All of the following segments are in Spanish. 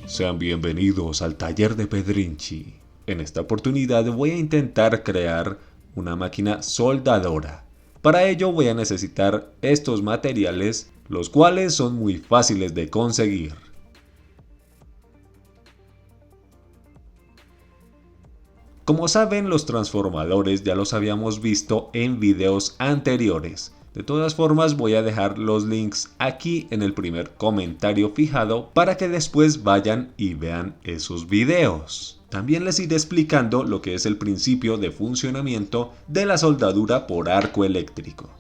Sean bienvenidos al taller de Pedrinchi. En esta oportunidad voy a intentar crear una máquina soldadora. Para ello voy a necesitar estos materiales, los cuales son muy fáciles de conseguir. Como saben, los transformadores ya los habíamos visto en videos anteriores. De todas formas, voy a dejar los links aquí en el primer comentario fijado para que después vayan y vean esos videos. También les iré explicando lo que es el principio de funcionamiento de la soldadura por arco eléctrico.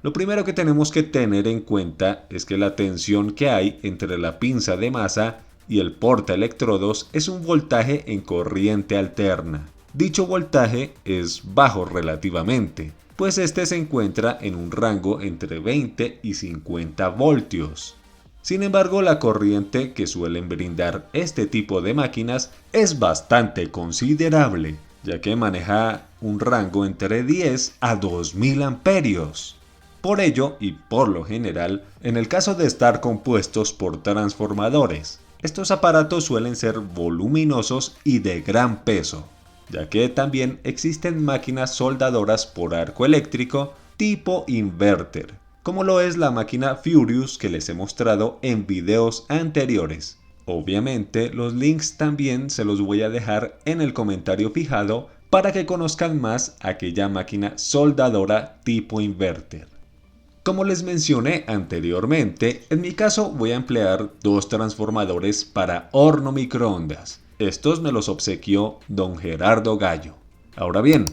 Lo primero que tenemos que tener en cuenta es que la tensión que hay entre la pinza de masa y el portaelectrodos es un voltaje en corriente alterna. Dicho voltaje es bajo relativamente, pues este se encuentra en un rango entre 20 y 50 voltios. Sin embargo, la corriente que suelen brindar este tipo de máquinas es bastante considerable, ya que maneja un rango entre 10 a 2000 amperios. Por ello, y por lo general, en el caso de estar compuestos por transformadores, estos aparatos suelen ser voluminosos y de gran peso, ya que también existen máquinas soldadoras por arco eléctrico tipo inverter, como lo es la máquina Furious que les he mostrado en videos anteriores. Obviamente, los links también se los voy a dejar en el comentario fijado para que conozcan más aquella máquina soldadora tipo inverter. Como les mencioné anteriormente, en mi caso voy a emplear dos transformadores para horno microondas. Estos me los obsequió don Gerardo Gallo. Ahora bien,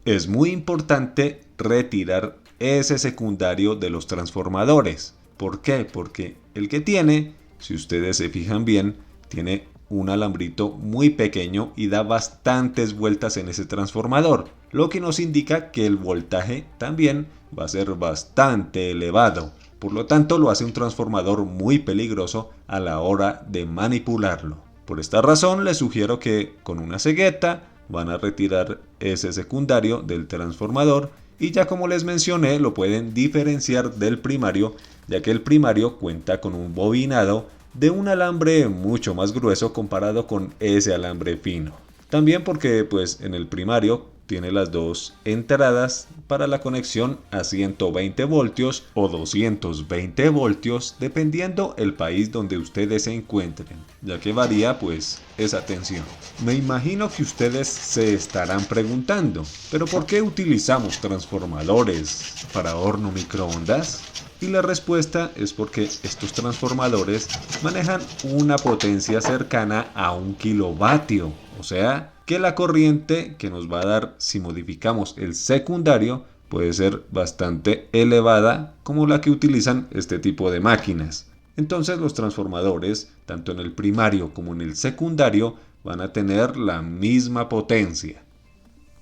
es muy importante retirar ese secundario de los transformadores. ¿Por qué? Porque el que tiene, si ustedes se fijan bien, tiene un alambrito muy pequeño y da bastantes vueltas en ese transformador, lo que nos indica que el voltaje también va a ser bastante elevado. Por lo tanto, lo hace un transformador muy peligroso a la hora de manipularlo. Por esta razón, les sugiero que con una cegueta van a retirar ese secundario del transformador y ya como les mencioné, lo pueden diferenciar del primario, ya que el primario cuenta con un bobinado de un alambre mucho más grueso comparado con ese alambre fino. También porque pues en el primario tiene las dos entradas para la conexión a 120 voltios o 220 voltios dependiendo el país donde ustedes se encuentren, ya que varía pues esa tensión. Me imagino que ustedes se estarán preguntando, ¿pero por qué utilizamos transformadores para horno microondas? Y la respuesta es porque estos transformadores manejan una potencia cercana a 1 kilovatio, o sea que la corriente que nos va a dar si modificamos el secundario puede ser bastante elevada como la que utilizan este tipo de máquinas. Entonces los transformadores, tanto en el primario como en el secundario, van a tener la misma potencia.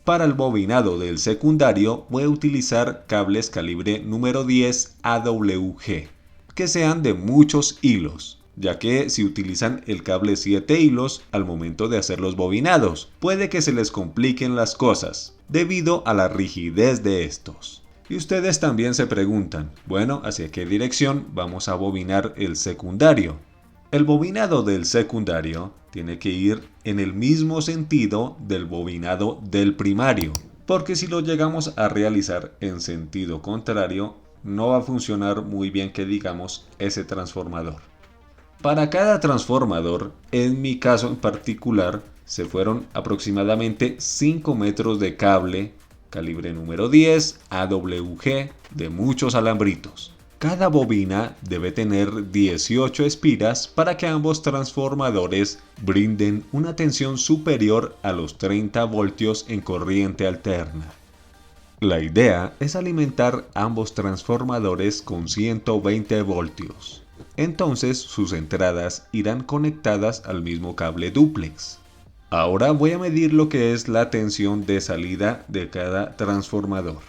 Para el bobinado del secundario voy a utilizar cables calibre número 10 AWG, que sean de muchos hilos, ya que si utilizan el cable 7 hilos al momento de hacer los bobinados, puede que se les compliquen las cosas, debido a la rigidez de estos. Y ustedes también se preguntan, bueno, ¿hacia qué dirección vamos a bobinar el secundario? El bobinado del secundario tiene que ir en el mismo sentido del bobinado del primario, porque si lo llegamos a realizar en sentido contrario, no va a funcionar muy bien que digamos ese transformador. Para cada transformador, en mi caso en particular, se fueron aproximadamente 5 metros de cable calibre número 10 AWG de muchos alambritos. Cada bobina debe tener 18 espiras para que ambos transformadores brinden una tensión superior a los 30 voltios en corriente alterna. La idea es alimentar ambos transformadores con 120 voltios. Entonces sus entradas irán conectadas al mismo cable dúplex. Ahora voy a medir lo que es la tensión de salida de cada transformador.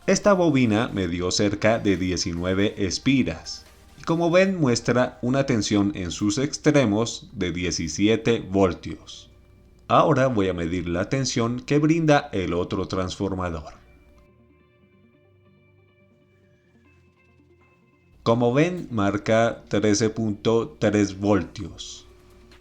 Esta bobina me dio cerca de 19 espiras y como ven muestra una tensión en sus extremos de 17 voltios. Ahora voy a medir la tensión que brinda el otro transformador. Como ven, marca 13.3 voltios,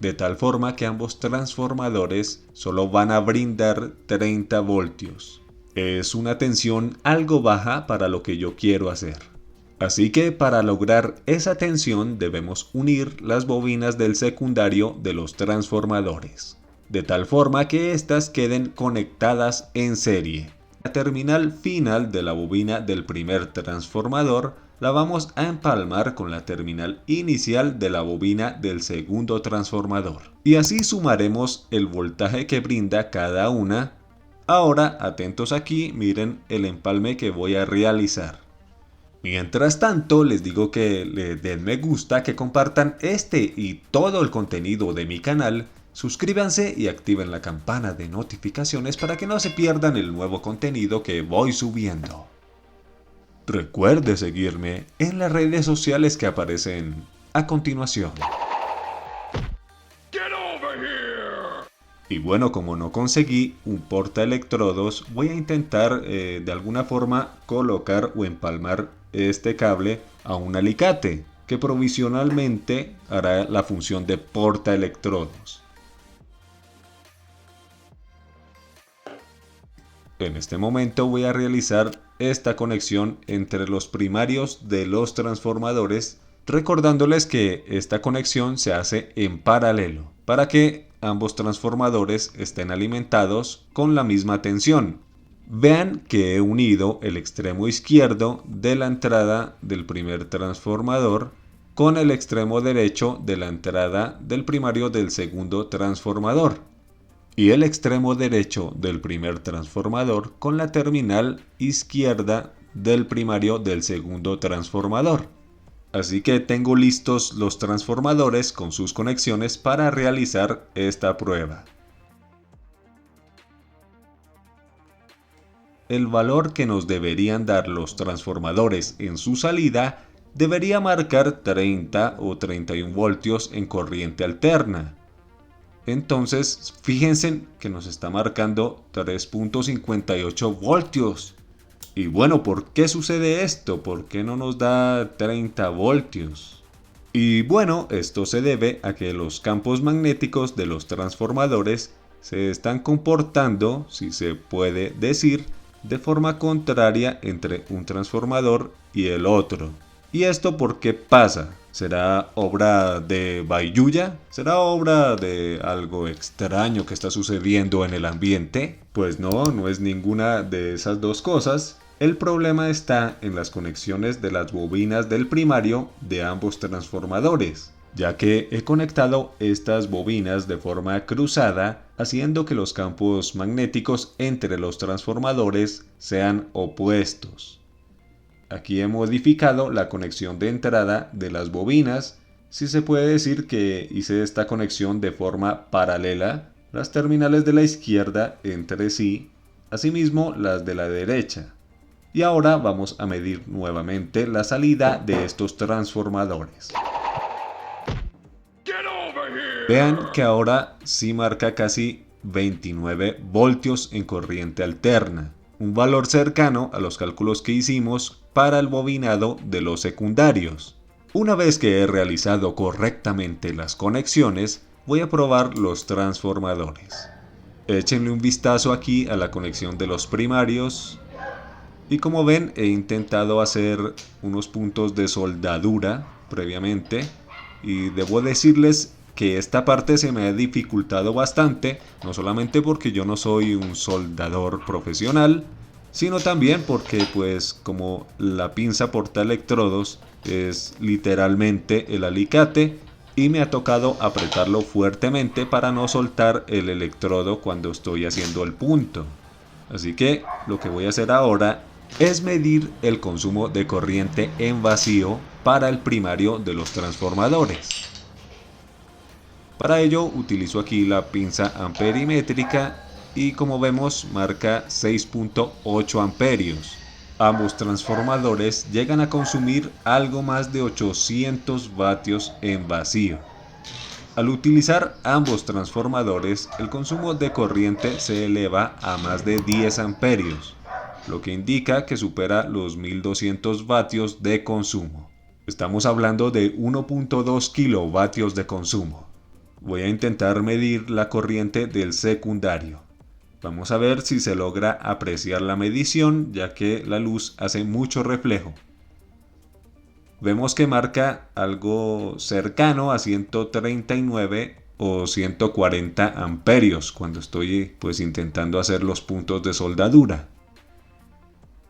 de tal forma que ambos transformadores solo van a brindar 30 voltios. Es una tensión algo baja para lo que yo quiero hacer. Así que para lograr esa tensión debemos unir las bobinas del secundario de los transformadores, de tal forma que éstas queden conectadas en serie. La terminal final de la bobina del primer transformador la vamos a empalmar con la terminal inicial de la bobina del segundo transformador. Y así sumaremos el voltaje que brinda cada una. Ahora, atentos aquí, miren el empalme que voy a realizar. Mientras tanto, les digo que le den me gusta, que compartan este y todo el contenido de mi canal. Suscríbanse y activen la campana de notificaciones para que no se pierdan el nuevo contenido que voy subiendo. Recuerde seguirme en las redes sociales que aparecen a continuación. Y bueno, como no conseguí un portaelectrodos, voy a intentar de alguna forma colocar o empalmar este cable a un alicate que provisionalmente hará la función de portaelectrodos. En este momento voy a realizar esta conexión entre los primarios de los transformadores, recordándoles que esta conexión se hace en paralelo para que ambos transformadores estén alimentados con la misma tensión. Vean que he unido el extremo izquierdo de la entrada del primer transformador con el extremo derecho de la entrada del primario del segundo transformador y el extremo derecho del primer transformador con la terminal izquierda del primario del segundo transformador. Así que tengo listos los transformadores con sus conexiones para realizar esta prueba. El valor que nos deberían dar los transformadores en su salida debería marcar 30 o 31 voltios en corriente alterna. Entonces, fíjense que nos está marcando 3.58 voltios. Y bueno, ¿por qué sucede esto? ¿Por qué no nos da 30 voltios? Y bueno, esto se debe a que los campos magnéticos de los transformadores se están comportando, si se puede decir, de forma contraria entre un transformador y el otro. ¿Y esto por qué pasa? ¿Será obra de Baiyuya? ¿Será obra de algo extraño que está sucediendo en el ambiente? Pues no, no es ninguna de esas dos cosas. El problema está en las conexiones de las bobinas del primario de ambos transformadores, ya que he conectado estas bobinas de forma cruzada, haciendo que los campos magnéticos entre los transformadores sean opuestos. Aquí he modificado la conexión de entrada de las bobinas. Si se puede decir que hice esta conexión de forma paralela, las terminales de la izquierda entre sí, asimismo las de la derecha. Y ahora vamos a medir nuevamente la salida de estos transformadores. Vean que ahora sí marca casi 29 voltios en corriente alterna, un valor cercano a los cálculos que hicimos para el bobinado de los secundarios. Una vez que he realizado correctamente las conexiones, voy a probar los transformadores. Échenle un vistazo aquí a la conexión de los primarios. Y como ven, he intentado hacer unos puntos de soldadura previamente. Y debo decirles que esta parte se me ha dificultado bastante, no solamente porque yo no soy un soldador profesional, sino también porque pues como la pinza portaelectrodos es literalmente el alicate y me ha tocado apretarlo fuertemente para no soltar el electrodo cuando estoy haciendo el punto. Así que lo que voy a hacer ahora es medir el consumo de corriente en vacío para el primario de los transformadores. Para ello utilizo aquí la pinza amperimétrica y como vemos marca 6.8 amperios. Ambos transformadores llegan a consumir algo más de 800 vatios en vacío. Al utilizar ambos transformadores, el consumo de corriente se eleva a más de 10 amperios, lo que indica que supera los 1200 vatios de consumo. Estamos hablando de 1.2 kilovatios de consumo. Voy a intentar medir la corriente del secundario. Vamos a ver si se logra apreciar la medición, ya que la luz hace mucho reflejo. Vemos que marca algo cercano a 139 o 140 amperios cuando estoy intentando hacer los puntos de soldadura.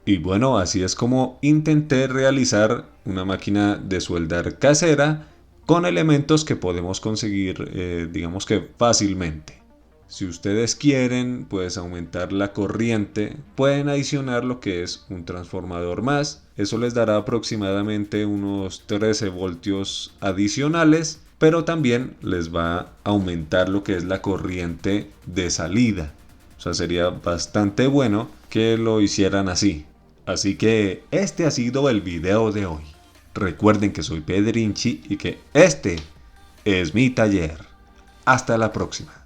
Y bueno, así es como intenté realizar una máquina de soldar casera con elementos que podemos conseguir, digamos que fácilmente. Si ustedes quieren, aumentar la corriente, pueden adicionar lo que es un transformador más. Eso les dará aproximadamente unos 13 voltios adicionales, pero también les va a aumentar lo que es la corriente de salida. O sea, sería bastante bueno que lo hicieran así. Así que este ha sido el video de hoy. Recuerden que soy Pedrinchi y que este es mi taller. Hasta la próxima.